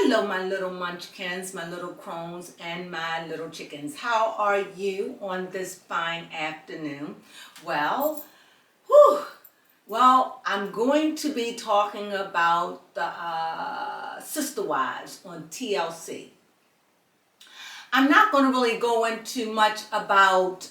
Hello, my little munchkins, my little crones, and my little chickens. How are you on this fine afternoon? Well, I'm going to be talking about the Sisterwives on TLC. I'm not going to really go into much about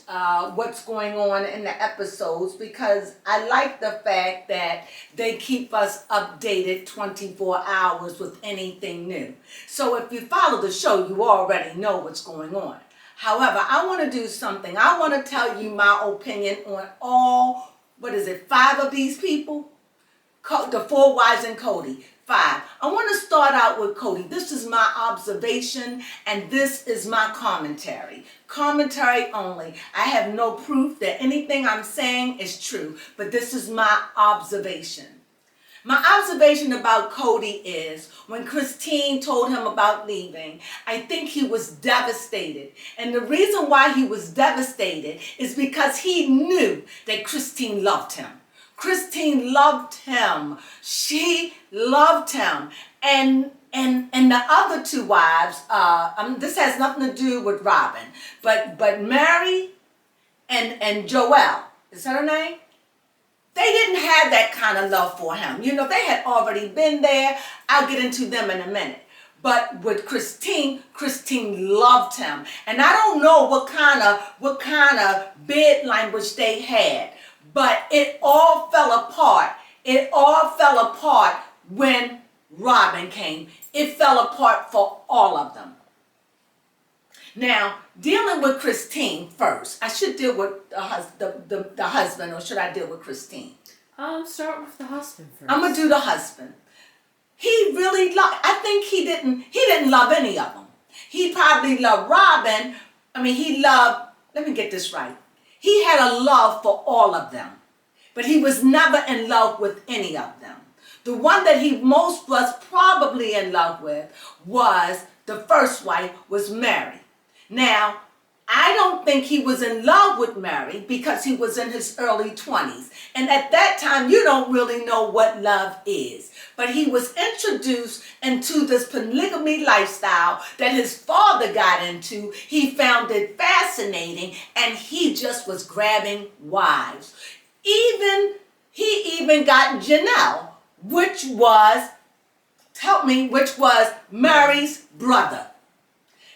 what's going on in the episodes because I like the fact that they keep us updated 24 hours with anything new. So if you follow the show, you already know what's going on. However, I want to do something. I want to tell you my opinion on all, 5 of these people? The 4 wives and Kody. 5. I want to start out with Kody. This is my observation and this is my commentary. Commentary only. I have no proof that anything I'm saying is true, but this is my observation. My observation about Kody is when Christine told him about leaving, I think he was devastated. And the reason why he was devastated is because he knew that Christine loved him. Christine loved him. She loved him. And the other 2 wives, this has nothing to do with Robyn, but Meri and Joelle, is that her name? They didn't have that kind of love for him. You know, they had already been there. I'll get into them in a minute. But with Christine loved him. And I don't know what kind of bed language they had. But it all fell apart. It all fell apart when Robyn came. It fell apart for all of them. Now, dealing with Christine first. I should deal with the husband, or should I deal with Christine? Start with the husband first. I'm going to do the husband. He really loved, I think he didn't love any of them. He probably loved Robyn. Let me get this right. He had a love for all of them, but he was never in love with any of them. The one that he most was probably in love with was the first wife, was Meri. Now, I don't think he was in love with Meri because he was in his early 20s. And at that time, you don't really know what love is. But he was introduced into this polygamy lifestyle that his father got into. He found it fascinating and he just was grabbing wives. He even got Janelle, which was Meri's brother.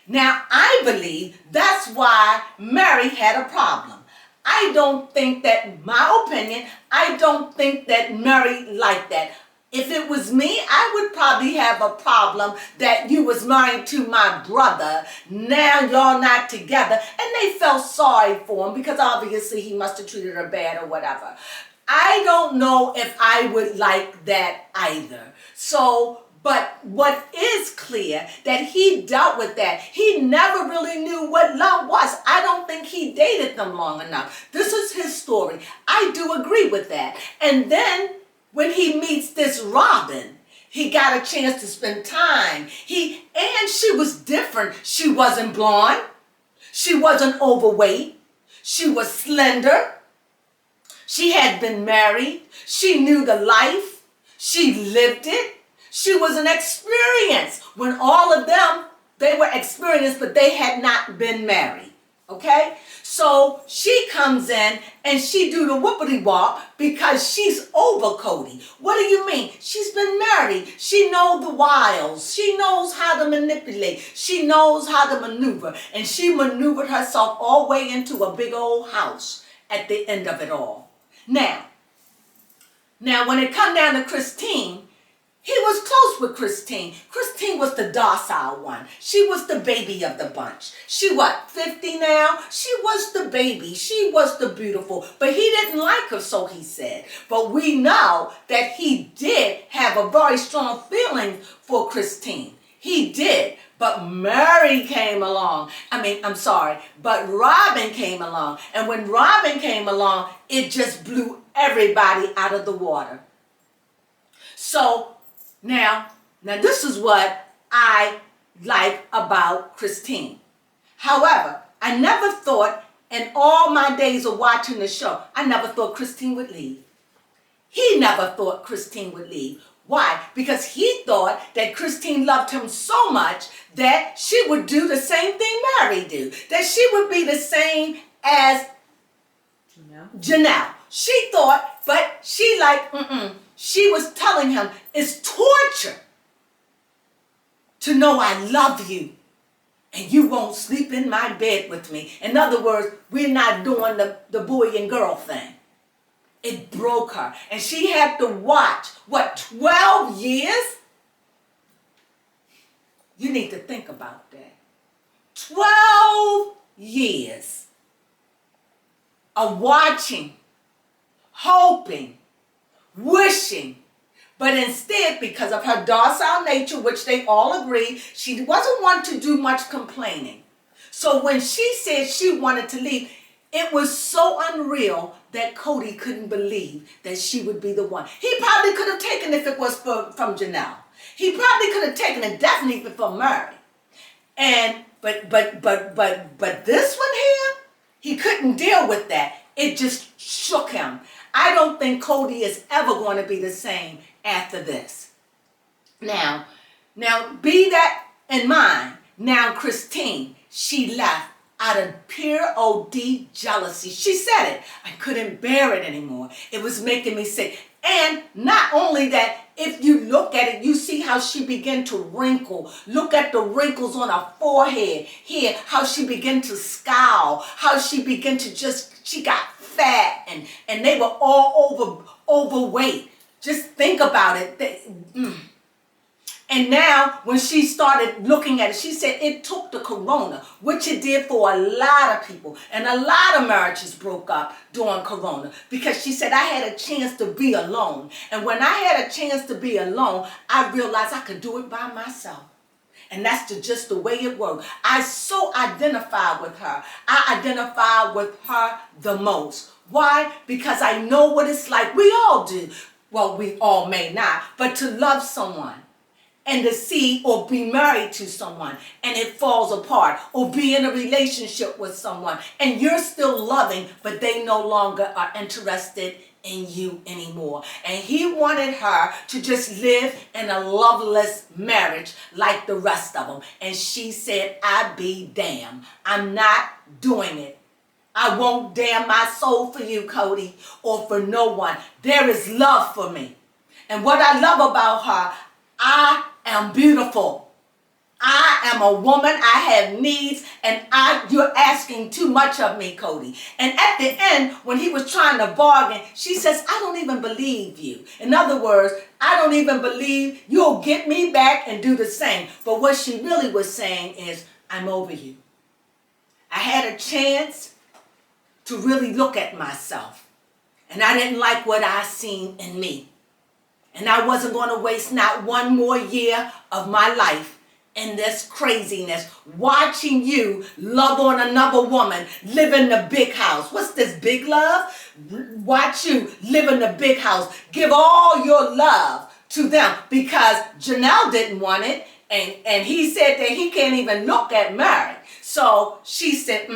Now, I believe that's why Meri had a problem. I don't think that, my opinion, I don't think that Meri liked that. If it was me, I would probably have a problem that you was married to my brother. Now y'all not together. And they felt sorry for him because obviously he must have treated her bad or whatever. I don't know if I would like that either. But what is clear, that he dealt with that. He never really knew what love was. I don't think he dated them long enough. This is his story. I do agree with that. And then when he meets this Robyn, he got a chance to spend time. And she was different. She wasn't blonde. She wasn't overweight. She was slender. She had been married. She knew the life. She lived it. She was an experience when all of them, they were experienced, but they had not been married. Okay? So she comes in and she do the whoopity-wop because she's over Kody. What do you mean? She's been married. She knows the wiles. She knows how to manipulate. She knows how to maneuver. And she maneuvered herself all the way into a big old house at the end of it all. Now when it come down to Christine, he was close with Christine. Christine was the docile one. She was the baby of the bunch. She 50 now? She was the baby. She was the beautiful. But he didn't like her, so he said. But we know that he did have a very strong feeling for Christine. He did. But Meri came along. But Robyn came along. And when Robyn came along, it just blew everybody out of the water. So, Now this is what I like about Christine. However, I never thought in all my days of watching the show, I never thought Christine would leave. He never thought Christine would leave. Why? Because he thought that Christine loved him so much that she would do the same thing Meri do. That she would be the same as Janelle. She thought, but she she was telling him it's torture to know I love you and you won't sleep in my bed with me. In other words, we're not doing the boy and girl thing. It broke her. And she had to watch, 12 years? You need to think about that. 12 years of watching, hoping, wishing, but instead, because of her docile nature, which they all agreed, she wasn't one to do much complaining. So when she said she wanted to leave, it was so unreal that Kody couldn't believe that she would be the one. He probably could have taken it if it was from Janelle. He probably could have taken it definitely from Meri. But this one here, he couldn't deal with that. It just shook him. I don't think Kody is ever going to be the same after this. Now be that in mind. Now Christine, she left out of pure OD jealousy. She said it. I couldn't bear it anymore. It was making me sick. And not only that, if you look at it, you see how she began to wrinkle. Look at the wrinkles on her forehead. Here, how she began to scowl. How she began to she got fat and they were all overweight. Just think about it. And now, when she started looking at it, she said it took the corona, which it did for a lot of people. And a lot of marriages broke up during corona because she said, I had a chance to be alone. And when I had a chance to be alone, I realized I could do it by myself. And that's just the way it worked. I so identified with her. I identified with her the most. Why? Because I know what it's like. We all do. Well, we all may not, but to love someone and to see or be married to someone and it falls apart, or be in a relationship with someone and you're still loving, but they no longer are interested in you anymore. And he wanted her to just live in a loveless marriage like the rest of them. And she said, I be damned. I'm not doing it. I won't damn my soul for you, Kody, or for no one. There is love for me. And what I love about her, I am beautiful. I am a woman. I have needs, and you're asking too much of me, Kody. And at the end, when he was trying to bargain, she says, I don't even believe you. In other words, I don't even believe you'll get me back and do the same. But what she really was saying is, I'm over you. I had a chance to really look at myself, and I didn't like what I seen in me. And I wasn't going to waste not one more year of my life in this craziness, watching you love on another woman, live in the big house. What's this, big love? Watch you live in the big house. Give all your love to them because Janelle didn't want it. And he said that he can't even look at Meri. So she said,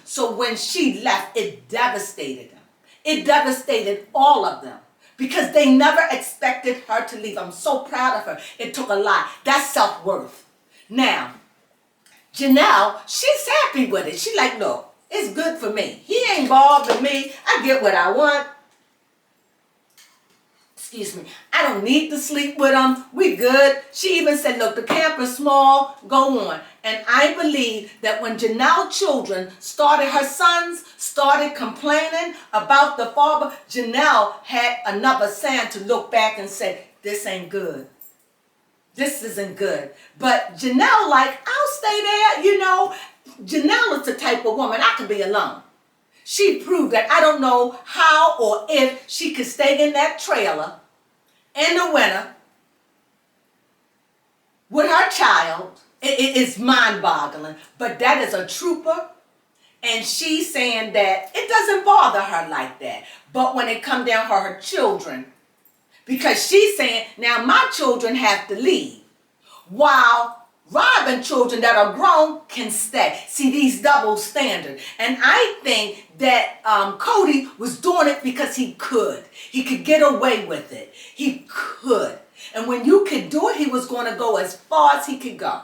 So when she left, it devastated them. It devastated all of them. Because they never expected her to leave. I'm so proud of her. It took a lot. That's self-worth. Now, Janelle, she's happy with it. She's like, look, it's good for me. He ain't bothering me. I get what I want. Excuse me. I don't need to sleep with him. We good. She even said, look, the camp is small. Go on. And I believe that when Janelle's children her sons started complaining about the father, Janelle had another son to look back and say, this ain't good. This isn't good. But Janelle, I'll stay there. You know, Janelle is the type of woman, I could be alone. She proved that. I don't know how or if she could stay in that trailer in the winter with her child. It is mind-boggling, but that is a trooper, and she's saying that it doesn't bother her like that. But when it comes down to her children, because she's saying, now my children have to leave, while Robyn children that are grown can stay. See, these double standards. And I think that Kody was doing it because he could. He could get away with it. He could. And when you could do it, he was going to go as far as he could go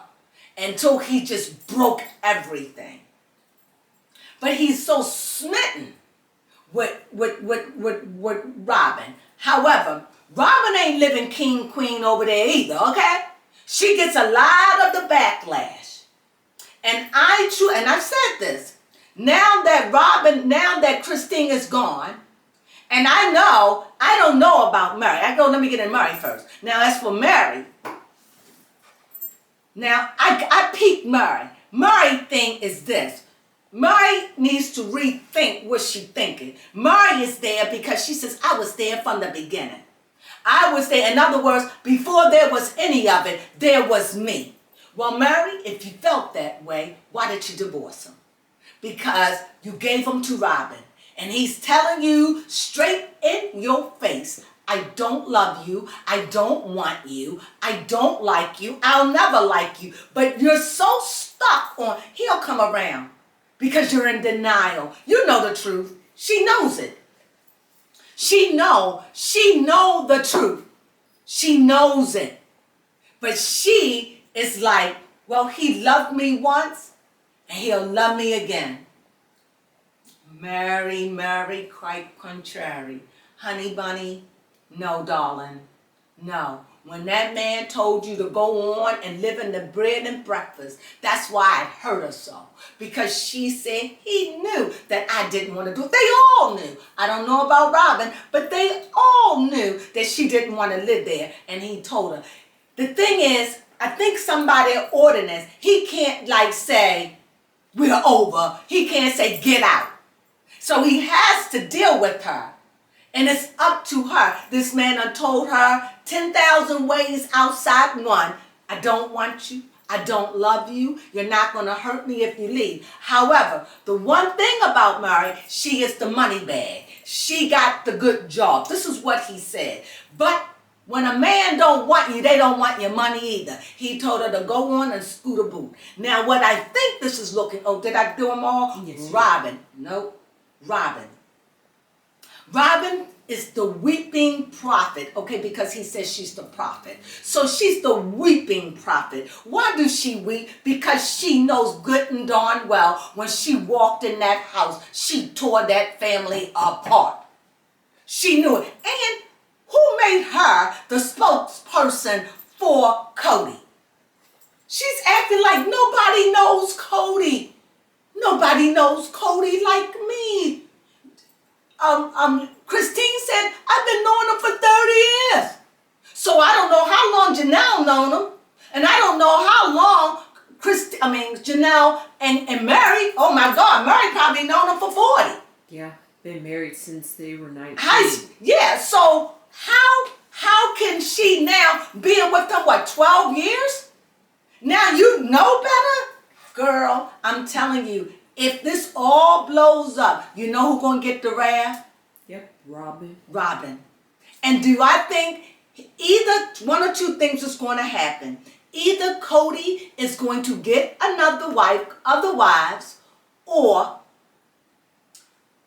until he just broke everything. But he's so smitten with Robyn. However, Robyn ain't living king, queen over there either, okay? She gets a lot of the backlash. And I've said this, now that Christine is gone, and I don't know about Meri. Let me get in Meri first. Now, as for Meri, now I peeped Meri. Meri thing is this. Meri needs to rethink what she's thinking. Meri is there because she says, I was there from the beginning. I was there. In other words, before there was any of it, there was me. Well, Meri, if you felt that way, why did you divorce him? Because you gave him to Robyn. And he's telling you straight in your face, I don't love you, I don't want you, I don't like you, I'll never like you. But you're so stuck on, he'll come around because you're in denial. You know the truth. She knows it. She know the truth. She knows it. But she is like, well, he loved me once and he'll love me again. Meri, quite contrary. Honey bunny, no, darling, no. When that man told you to go on and live in the bread and breakfast, that's why it hurt her so. Because she said he knew that I didn't want to do it. They all knew. I don't know about Robyn, but they all knew that she didn't want to live there. And he told her. The thing is, I think somebody at ordinance, he can't say, we're over. He can't say, get out. So he has to deal with her. And it's up to her. This man done told her 10,000 ways outside one. I don't want you. I don't love you. You're not going to hurt me if you leave. However, the one thing about Meri, she is the money bag. She got the good job. This is what he said. But when a man don't want you, they don't want your money either. He told her to go on and scoot a boot. Now, what I think this is looking, did I do them all? Yes. Robyn. Nope. Robyn. Robyn is the weeping prophet, okay, because he says she's the prophet. So she's the weeping prophet. Why does she weep? Because she knows good and darn well when she walked in that house, she tore that family apart. She knew it. And who made her the spokesperson for Kody? She's acting like nobody knows Kody. Nobody knows Kody like me. Christine said, I've been knowing him for 30 years. So I don't know how long Janelle known him. And I don't know how long Janelle and Meri, oh my God, Meri probably known him for 40. Yeah, been married since they were 19. So how can she now be with him, 12 years? Now you know better? Girl, I'm telling you, if this all blows up, you know who's going to get the wrath? Yep, Robyn. Robyn. And do I think either one or two things is going to happen? Either Kody is going to get another wife, other wives, or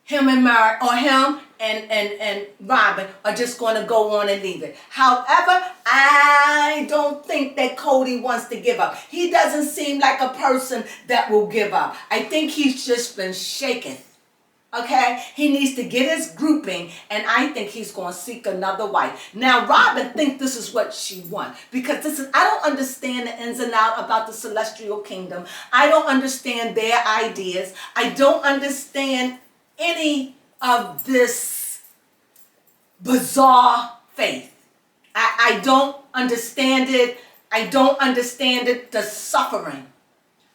him and Meri, or him and Robyn are just going to go on and leave it. However, I don't think that Kody wants to give up. He doesn't seem like a person that will give up. I think he's just been shaken. Okay? He needs to get his grouping, and I think he's going to seek another wife. Now, Robyn thinks this is what she wants, because I don't understand the ins and outs about the celestial kingdom. I don't understand their ideas. I don't understand any of this bizarre faith. I don't understand it. I don't understand it, the suffering.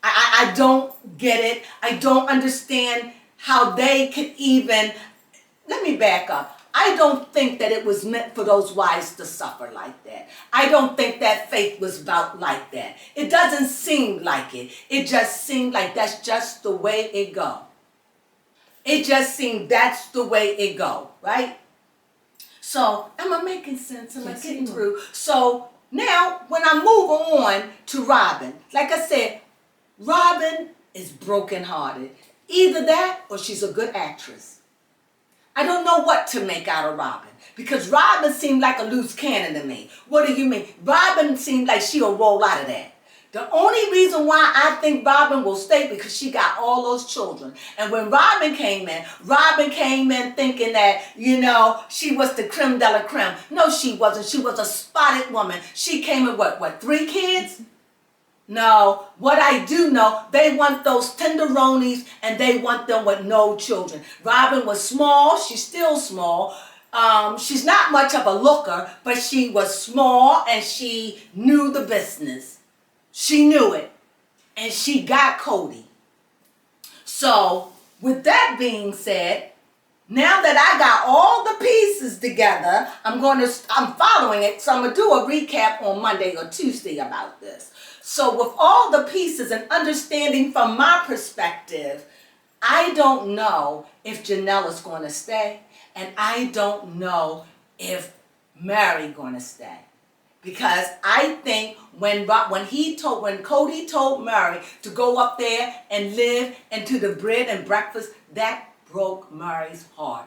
I don't get it. I don't understand how they could even, let me back up. I don't think that it was meant for those wives to suffer like that. I don't think that faith was about like that. It doesn't seem like it. It just seemed like that's just the way it go. It just seemed that's the way it go, right? So, am I making sense? Am I getting through? So, now, when I move on to Robyn, like I said, Robyn is brokenhearted. Either that or she's a good actress. I don't know what to make out of Robyn. Because Robyn seemed like a loose cannon to me. What do you mean? Robyn seemed like she'll roll out of that. The only reason why I think Robyn will stay because she got all those children. And when Robyn came in thinking that, she was the creme de la creme. No, she wasn't. She was a spotted woman. She came in what, 3 kids? No, what I do know, they want those tenderonis and they want them with no children. Robyn was small. She's still small. She's not much of a looker, but she was small and she knew the business. She knew it. And she got Kody. So, with that being said, now that I got all the pieces together, I'm following it, so I'm going to do a recap on Monday or Tuesday about this. So with all the pieces and understanding from my perspective, I don't know if Janelle is going to stay, and I don't know if Meri going to stay. Because I think when Kody told Meri to go up there and live into the bread and breakfast, that broke Meri's heart.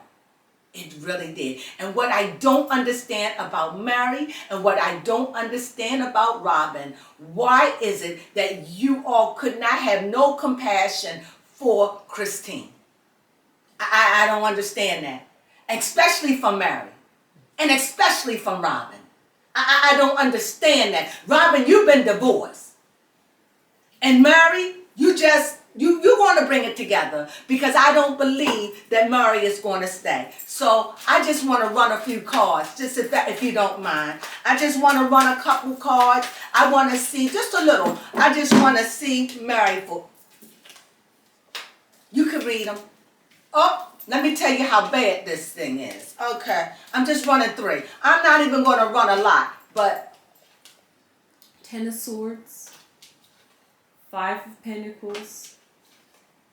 It really did. And what I don't understand about Meri and what I don't understand about Robyn, why is it that you all could not have no compassion for Christine? I don't understand that. Especially from Meri. And especially from Robyn. I don't understand that. Robyn, you've been divorced. And Meri, you want to bring it together because I don't believe that Meri is going to stay. So I just want to run a few cards, just if you don't mind. I just want to run a couple cards. I want to see just a little. I just want to see Meri for. You can read them. Oh, let me tell you how bad this thing is. Okay, I'm just running 3. I'm not even going to run a lot, but 10 of Swords, 5 of Pentacles,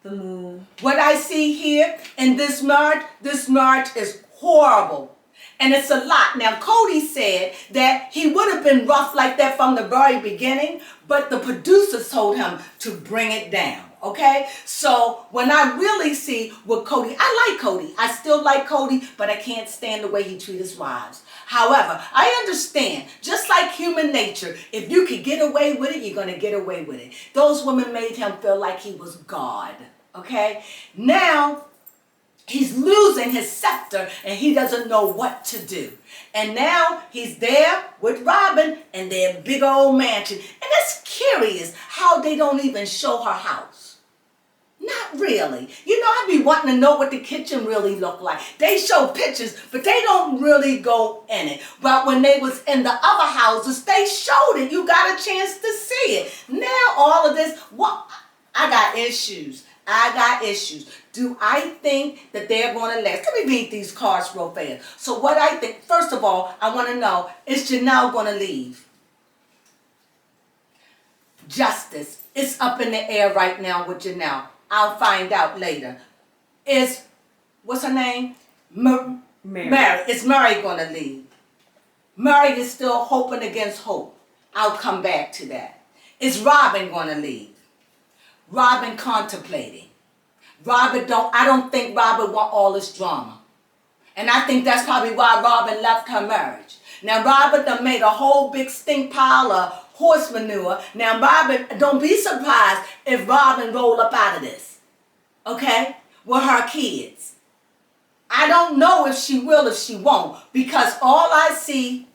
the Moon. What I see here in this marriage is horrible. And it's a lot. Now, Kody said that he would have been rough like that from the very beginning, but the producers told him to bring it down. Okay? So, when I really see what Kody, I like Kody. I still like Kody, but I can't stand the way he treats his wives. However, I understand, just like human nature, if you could get away with it, you're going to get away with it. Those women made him feel like he was God. Okay? Now, he's losing his scepter and he doesn't know what to do. And now he's there with Robyn in their big old mansion. And it's curious how they don't even show her house. Not really. I be wanting to know what the kitchen really looked like. They show pictures, but they don't really go in it. But when they was in the other houses, they showed it. You got a chance to see it. Now all of this, I got issues. Do I think that they're going to last? Let me read these cards real fast. So what I think, first of all, I want to know, is Janelle going to leave? Justice. It's up in the air right now with Janelle. I'll find out later. What's her name? Meri. Is Meri going to leave? Meri is still hoping against hope. I'll come back to that. Is Robyn going to leave? Robyn contemplating. I don't think Robyn want all this drama. And I think that's probably why Robyn left her marriage. Now Robyn done made a whole big stink pile of horse manure. Now Robyn, don't be surprised if Robyn roll up out of this. Okay? With her kids. I don't know if she will, if she won't. Because all I see,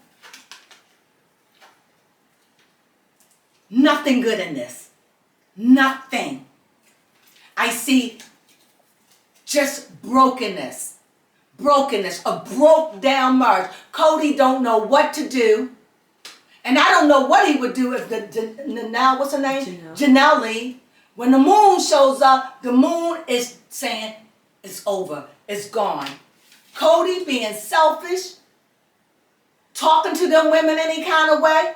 nothing good in this. Nothing. I see just brokenness. A broke down marriage. Kody don't know what to do. And I don't know what he would do if Janelle, what's her name? Janelle leave. When the moon shows up, the moon is saying it's over. It's gone. Kody being selfish, talking to them women any kind of way.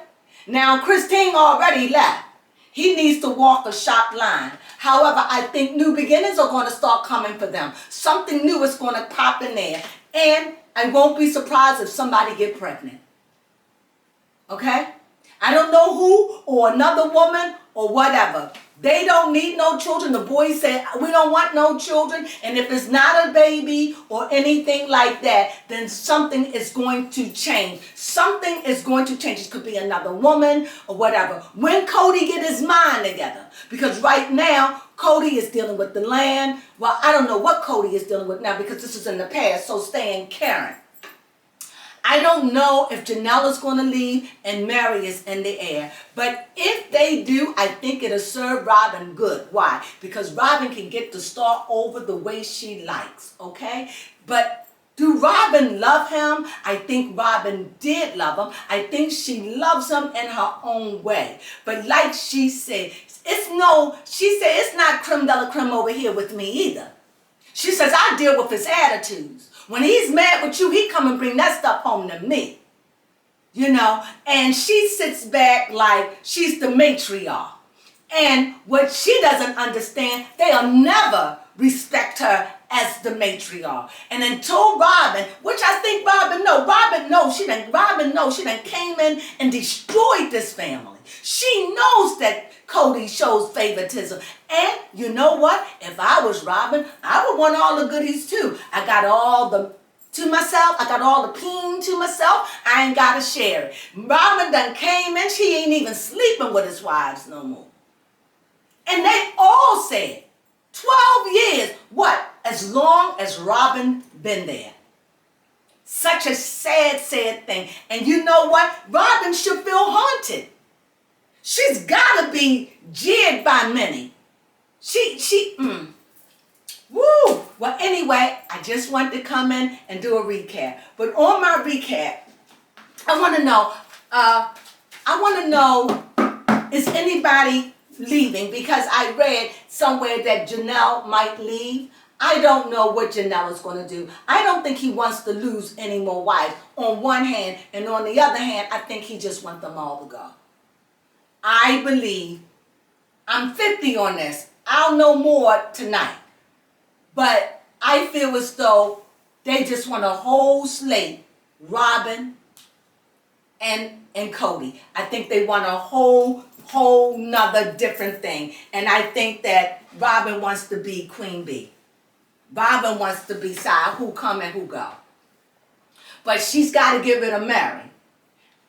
Now, Christine already left. He needs to walk a sharp line. However, I think new beginnings are going to start coming for them. Something new is going to pop in there. And I won't be surprised if somebody get pregnant. Okay? I don't know who or another woman or whatever. They don't need no children. The boys said, we don't want no children. And if it's not a baby or anything like that, then something is going to change. Something is going to change. It could be another woman or whatever. When Kody get his mind together. Because right now, Kody is dealing with the land. Well, I don't know what Kody is dealing with now because this is in the past. So staying current. I don't know if Janelle is going to leave and Meri is in the air. But if they do, I think it'll serve Robyn good. Why? Because Robyn can get to start over the way she likes. Okay? But do Robyn love him? I think Robyn did love him. I think she loves him in her own way. But like she said, it's not creme de la creme over here with me either. She says, I deal with his attitudes. When he's mad with you, he come and bring that stuff home to me. You know, and she sits back like she's the matriarch. And what she doesn't understand, they'll never respect her as the matriarch. And until Robyn, which I think Robyn knows she done came in and destroyed this family. She knows that Kody shows favoritism. And you know what? If I was Robyn, I would want all the goodies too. I got all the to myself. I got all the peen to myself. I ain't got to share it. Robyn done came in. She ain't even sleeping with his wives no more. And they all said, 12 years. What? As long as Robyn been there. Such a sad, sad thing. And you know what? Robyn should feel haunted. She's got to be jeered by many. Woo! Well, anyway, I just wanted to come in and do a recap. But on my recap, I want to know, is anybody leaving? Because I read somewhere that Janelle might leave. I don't know what Janelle is going to do. I don't think he wants to lose any more wives on one hand. And on the other hand, I think he just wants them all to go. I believe, I'm 50 on this. I'll know more tonight. But I feel as though they just want a whole slate, Robyn and Kody. I think they want a whole nother different thing. And I think that Robyn wants to be Queen Bee. Robyn wants to be side who come and who go. But she's got to give it a Meri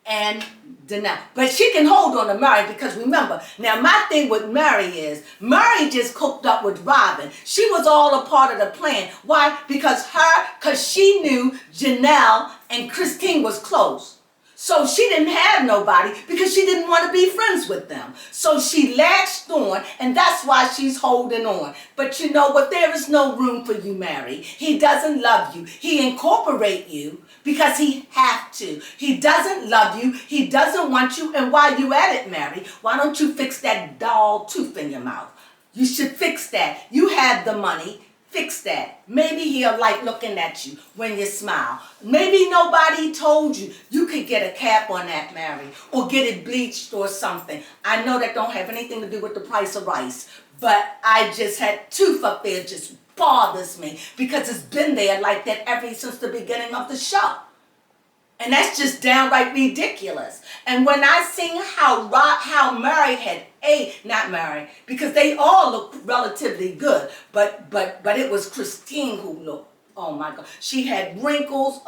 and Janelle. But she can hold on to Meri because remember, now my thing with Meri is, Meri just cooked up with Robyn. She was all a part of the plan. Why? Because she knew Janelle and Christine was close. So she didn't have nobody because she didn't want to be friends with them. So she latched on, and that's why she's holding on. But you know what? There is no room for you, Meri. He doesn't love you. He incorporate you because he have to. He doesn't love you. He doesn't want you. And while you at it, Meri, why don't you fix that dull tooth in your mouth? You should fix that. You have the money. Fix that. Maybe he'll like looking at you when you smile. Maybe nobody told you you could get a cap on that, Meri, or get it bleached or something. I know that don't have anything to do with the price of rice, but I just had tooth up there just bothers me because it's been there like that ever since the beginning of the show. And that's just downright ridiculous. And when I seen how Meri had not Meri, because they all look relatively good, but it was Christine who looked, oh my God, she had wrinkles,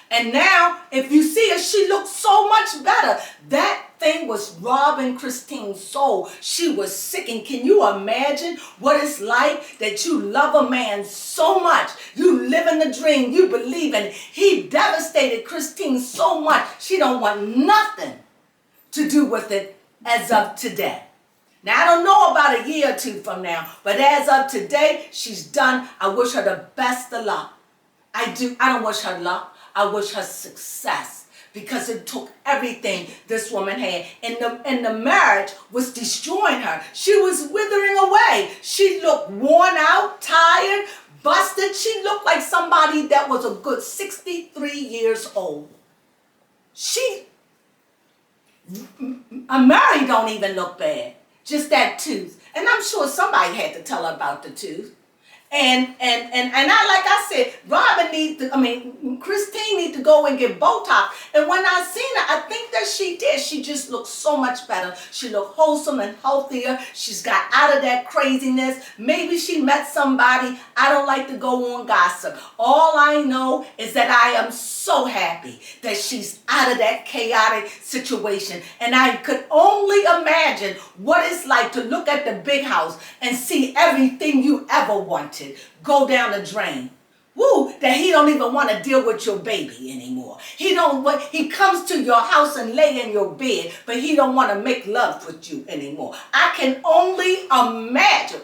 and now if you see her, she looks so much better. That thing was robbing Christine's soul. She was sickened. Can you imagine what it's like that you love a man so much, you live in the dream, you believe in it. He devastated Christine so much, she don't want nothing to do with it as of today. Now, I don't know about a year or two from now, but as of today, she's done. I wish her the best of luck. I do. I don't wish her luck. I wish her success because it took everything this woman had. And the marriage was destroying her. She was withering away. She looked worn out, tired, busted. She looked like somebody that was a good 63 years old. Meri don't even look bad. Just that tooth. And I'm sure somebody had to tell her about the tooth. And like I said, Christine need to go and get Botox. And when I seen her, I think that she did. She just looked so much better. She looked wholesome and healthier. She's got out of that craziness. Maybe she met somebody. I don't like to go on gossip. All I know is that I am so happy that she's out of that chaotic situation. And I could only imagine what it's like to look at the big house and see everything you ever wanted go down the drain. Woo, that he don't even want to deal with your baby anymore. He comes to your house and lay in your bed, but he don't want to make love with you anymore. I can only imagine,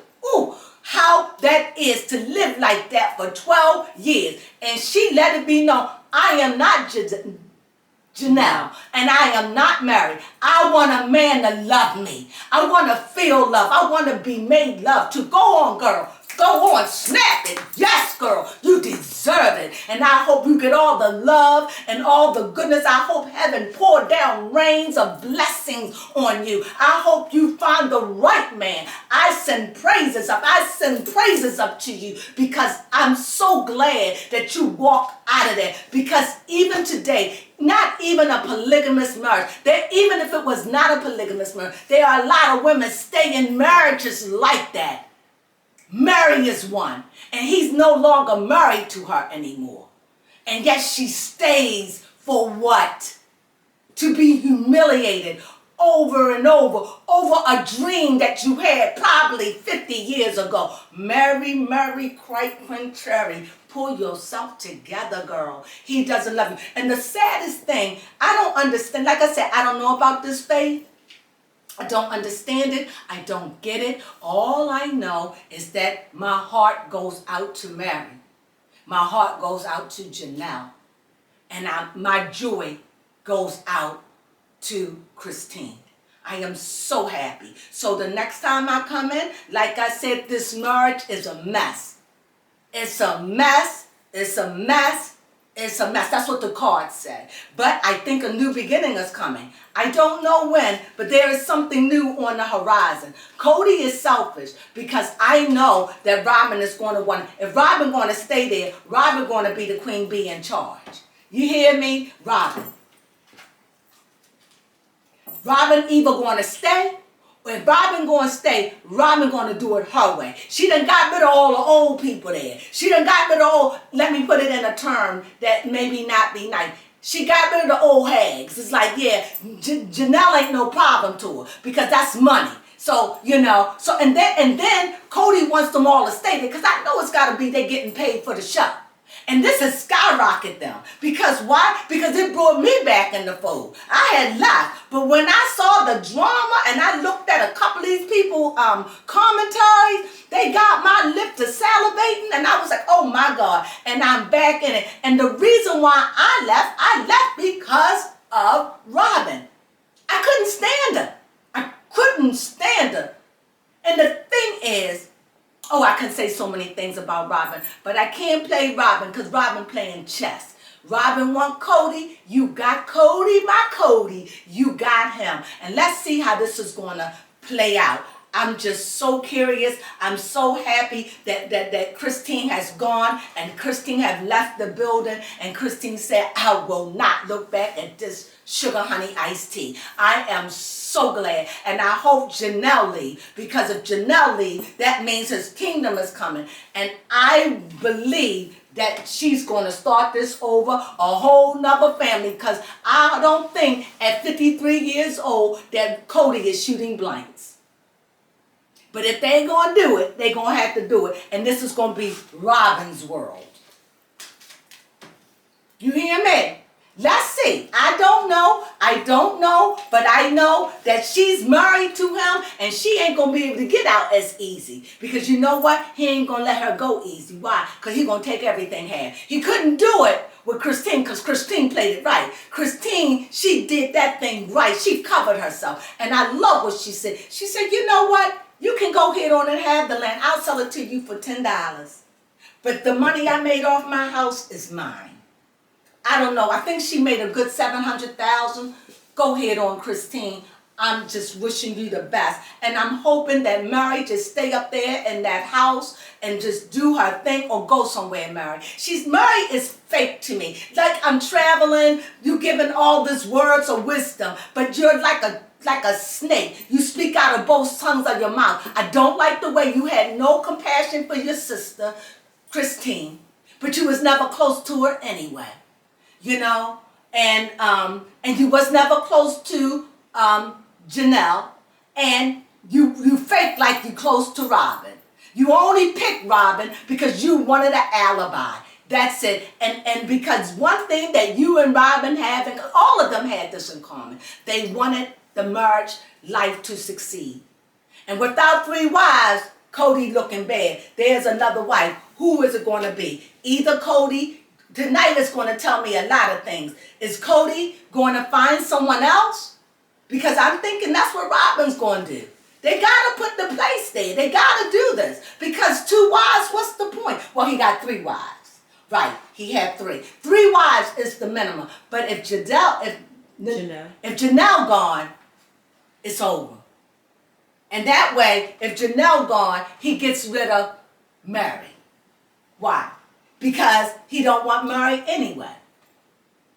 how that is to live like that for 12 years. And she let it be known, I am not Janelle, and I am not married. I want a man to love me. I want to feel love. I want to be made love to. Go on, girl. Go on, snap it. Yes, girl, you deserve it. And I hope you get all the love and all the goodness. I hope heaven pour down rains of blessings on you. I hope you find the right man. I send praises up. I send praises up to you because I'm so glad that you walk out of there. Because even today, not even a polygamous marriage. Even if it was not a polygamous marriage, there are a lot of women stay in marriages like that. Meri is one, and he's no longer married to her anymore. And yet she stays for what? To be humiliated over and over a dream that you had probably 50 years ago. Meri, Crone Treasure, pull yourself together, girl. He doesn't love you. And the saddest thing, I don't understand. Like I said, I don't know about this faith. I don't understand it. I don't get it. All I know is that my heart goes out to Meri. My heart goes out to Janelle. And my joy goes out to Christine. I am so happy. So the next time I come in, like I said, this marriage is a mess. It's a mess. It's a mess. It's a mess. That's what the cards say. But I think a new beginning is coming. I don't know when, but there is something new on the horizon. Kody is selfish because I know that Robyn is going to want, if Robyn going to stay there, Robyn going to be the queen bee in charge. You hear me? Robyn either going to stay, or if Robyn going to stay, Robyn going to do it her way. She done got rid of all the old people there. She done got rid of all, let me put it in a term that maybe not be nice. She got rid of the old hags. It's like, yeah, Janelle ain't no problem to her because that's money. So, and then Kody wants them all to stay there because I know it's got to be they getting paid for the show. And this has skyrocketed them. Because why? Because it brought me back in the fold. I had left. But when I saw the drama and I looked at a couple of these people commentaries, they got my lip to salivating. And I was like, oh my God. And I'm back in it. And the reason why I left because of Robyn. I couldn't stand her. I couldn't stand her. And the thing is, I can say so many things about Robyn, but I can't play Robyn because Robyn playing chess. Robyn want Kody. You got Kody, my Kody. You got him. And let's see how this is going to play out. I'm just so curious. I'm so happy that Christine has gone and Christine have left the building. And Christine said, I will not look back at this sugar honey iced tea. I am so glad. And I hope Janelle leave. Because if Janelle leave, that means his kingdom is coming. And I believe that she's going to start this over, a whole nother family. Because I don't think at 53 years old that Kody is shooting blanks. But if they ain't going to do it, they're going to have to do it. And this is going to be Robyn's world. You hear me? Let's see. I don't know. But I know that she's married to him and she ain't going to be able to get out as easy. Because you know what? He ain't going to let her go easy. Why? Because he's going to take everything half. He couldn't do it with Christine because Christine played it right. Christine, she did that thing right. She covered herself. And I love what she said. She said, you know what? You can go ahead on and have the land. I'll sell it to you for $10. But the money I made off my house is mine. I don't know. I think she made a good $700,000. Go ahead on, Christine. I'm just wishing you the best. And I'm hoping that Meri just stay up there in that house and just do her thing or go somewhere, Meri. Meri is fake to me. Like I'm traveling, you giving all these words of wisdom, but you're like a snake. You speak out of both tongues of your mouth. I don't like the way you had no compassion for your sister, Christine, but you was never close to her anyway. You know? And you was never close to Janelle, and you fake like you close to Robyn. You only picked Robyn because you wanted an alibi. That's it. And because one thing that you and Robyn have, and all of them had this in common, they wanted the marriage life to succeed. And without 3 wives, Kody looking bad. There's another wife. Who is it going to be? Either Kody. Tonight is going to tell me a lot of things. Is Kody going to find someone else? Because I'm thinking that's what Robyn's going to do. They got to put the place there. They got to do this. Because 2 wives, what's the point? Well, he got 3 wives. Right, he had 3. 3 wives is the minimum. But if Janelle gone, it's over. And that way, if Janelle gone, he gets rid of Meri. Why? Because he don't want Meri anyway.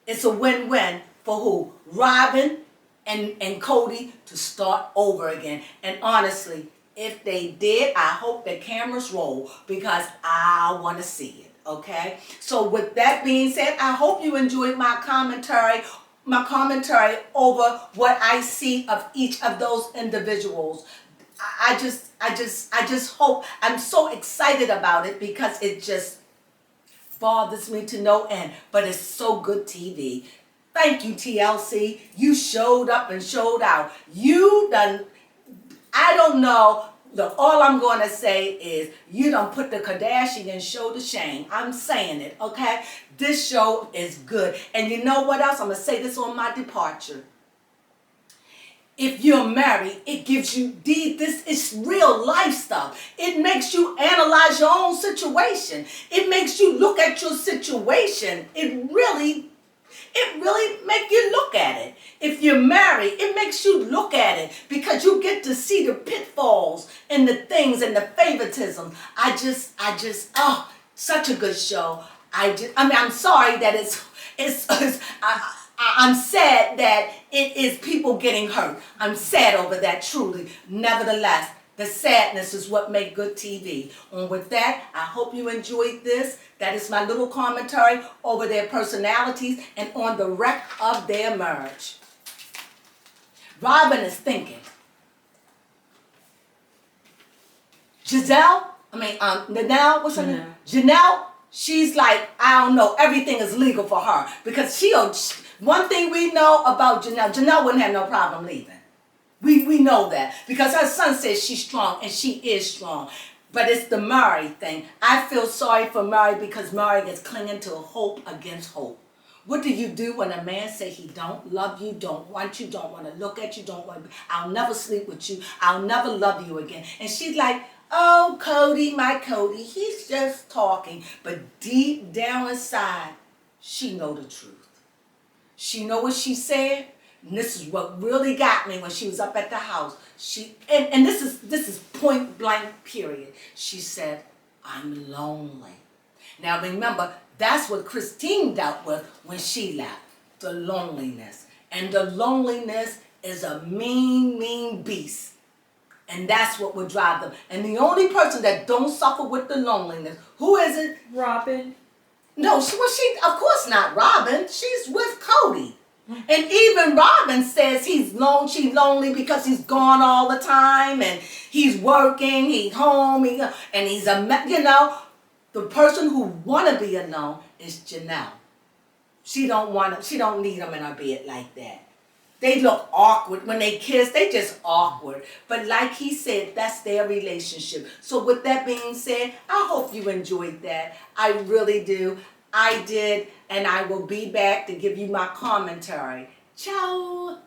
It's a win-win for who? Robyn and Kody to start over again. And honestly, if they did, I hope the cameras roll because I want to see it, okay? So with that being said, I hope you enjoyed my commentary over what I see of each of those individuals. I just hope, I'm so excited about it because it just bothers me to no end, but it's so good TV. Thank you, TLC. You showed up and showed out. You done, I don't know, all I'm going to say is you done put the Kardashian show to shame. I'm saying it, okay? This show is good. And you know what else? I'm going to say this on my departure. If you're married, it gives you, this is real life stuff. It makes you analyze your own situation. It makes you look at your situation. It really makes you look at it. If you're married, it makes you look at it because you get to see the pitfalls and the things and the favoritism. Such a good show. I'm sorry that I'm sad that it is people getting hurt. I'm sad over that, truly. Nevertheless, the sadness is what makes good TV. And with that, I hope you enjoyed this. That is my little commentary over their personalities and on the wreck of their marriage. Robyn is thinking. Janelle, what's her name? Janelle, she's like, I don't know, everything is legal for her. Because one thing we know about Janelle wouldn't have no problem leaving. We know that. Because her son says she's strong, and she is strong. But it's the Meri thing. I feel sorry for Meri because Meri is clinging to hope against hope. What do you do when a man say he don't love you, don't want you, don't want to look at you, don't want to, I'll never sleep with you, I'll never love you again. And she's like, oh, Kody, my Kody, he's just talking. But deep down inside, she know the truth. She know what she said. And this is what really got me when she was up at the house. And this is point blank period. She said, I'm lonely. Now remember, that's what Christine dealt with when she left. The loneliness. And the loneliness is a mean, mean beast. And that's what would drive them. And the only person that don't suffer with the loneliness, who is it? Robyn. No, of course not Robyn. She's with Kody. And even Robyn says she's lonely because he's gone all the time and he's working, he's home, and he's the person who want to be alone is Janelle. She don't need him in her bed like that. They look awkward when they kiss. They just awkward. But like he said, that's their relationship. So with that being said, I hope you enjoyed that. I really do. I did, and I will be back to give you my commentary. Ciao.